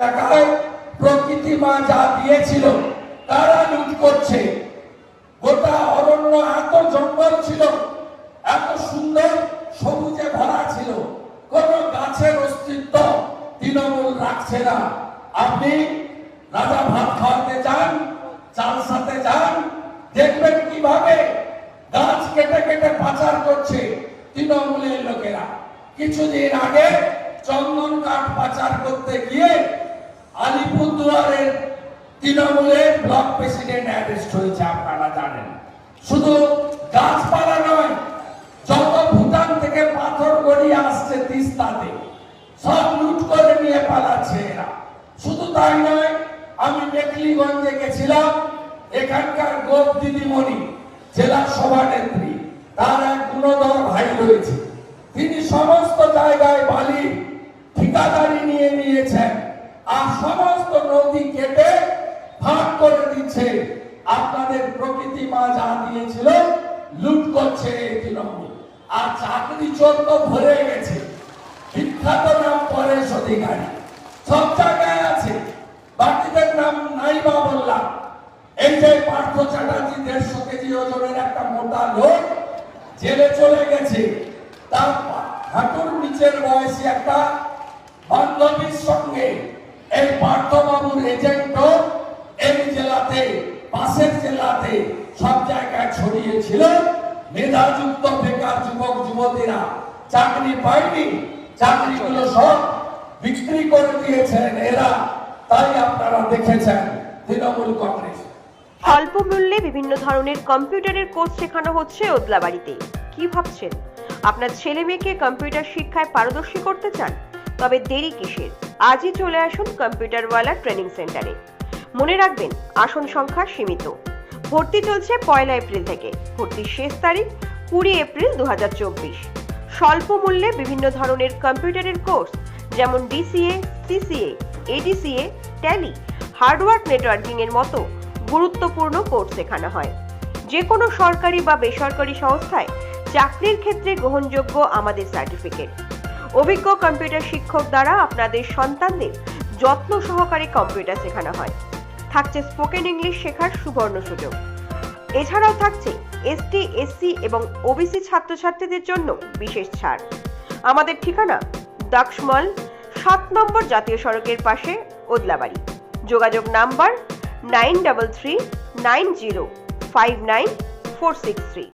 এলাকায় প্রকৃতি মা যা দিয়েছিল তারা লুট করছে। গোটা অরণ্য এত জঙ্গল ছিল, এত সুন্দর সবুজে ভরা ছিল, কোন গাছের অস্তিত্ব তৃণমূল রাখছে না। আপনি রাজা ভাত খাওয়াতে যান, চালসাতে যান, দেখবেন কিভাবে গাছ কেটে কেটে পাচার করছে তৃণমূলের লোকেরা। কিছুদিন আগে চন্দন কাঠ পাচার করতে গিয়ে আলিপুরদুয়ারের তৃণমূলের ব্লক প্রেসিডেন্ট অ্যারেস্ট হয়েছে, আপনারা জানেন। শুধু গাছপালা নয়, যত ভুটান থেকে পাথর গড়িয়ে আসছে তিস্তাতে সব লুট করে নিয়ে পালাচ্ছে এরা। শুধু তাই নয়, আমি মেখলিগঞ্জে গেছিলাম, এখানকার গোপ দিদিমণি জেলা সভানেত্রী, তার এক গুণধর ভাই রয়েছে, তিনি সমস্ত জায়গায় বালি ঠিকাদারি নিয়ে নিয়েছেন আর সমস্ত নদী কেটে ভাগ করে দিচ্ছে। আপনাদের প্রকৃতি মা যা দিয়েছিল লুট করছে এই তৃণমূল। আর চাকরি চোর তো ভরে গেছে, বিখ্যাত নাম পরেশ অধিকারী সব জায়গায় আছে, বাকিদের নাম নাই বা বললাম। এই যে পার্থ চ্যাটার্জি 150 কেজি ওজনের একটা মোটা লোক জেলে চলে গেছে, তার হাঁটুর নিচের বয়সী একটা বান্ধবীর সঙ্গে এই পার্থবাবুর এজেন্টও এই জেলাতে, পাশের জেলাতে সব জায়গায় ছড়িয়েছিল। মেধাযুক্ত বেকার যুবক যুবতীরা চাকরি পায়নি, চাকরিগুলো সব বিক্রি করে দিয়েছেন এরা। তাই আপনারা দেখেছেন তৃণমূল কংগ্রেস। অল্প মূল্যে বিভিন্ন ধরনের কম্পিউটারের কোর্স শেখানো হচ্ছে ওদলাবাড়িতে। কি ভাবছেন? আপনার ছেলে মেয়েকে কম্পিউটার শিক্ষায় পারদর্শী করতে চান? তবে দেরি কিসের? আজই চলে আসুন কম্পিউটারওয়ালা ট্রেনিং সেন্টারে। মনে রাখবেন, আসন সংখ্যা সীমিত। ভর্তি চলছে 1 এপ্রিল থেকে। ভর্তির শেষ তারিখ 20 এপ্রিল 2024। স্বল্প মূল্যে বিভিন্ন ধরনের কম্পিউটারের কোর্স যেমন DCA, CCA, ADCA, tally, hard work networking এর মতো গুরুত্বপূর্ণ কোর্স শেখানো হয়। যে কোনো সরকারি বা বেসরকারি সংস্থায় চাকরির ক্ষেত্রে গ্রহণযোগ্য আমাদের সার্টিফিকেট। অভিজ্ঞ কম্পিউটার শিক্ষক দ্বারা আপনাদের সন্তানদের যত্ন সহকারে কম্পিউটার শেখানো হয়। থাকছে স্পোকেন ইংলিশ শেখার সুবর্ণ সুযোগ। এছাড়াও থাকছে এসটি, এসসি এবং ওবিসি ছাত্রছাত্রীদের জন্য বিশেষ ছাড়। আমাদের ঠিকানা দাক্ষমল 7 নম্বর জাতীয় সড়কের পাশে, ওদলাবাড়ি। যোগাযোগ নাম্বার 9339059463।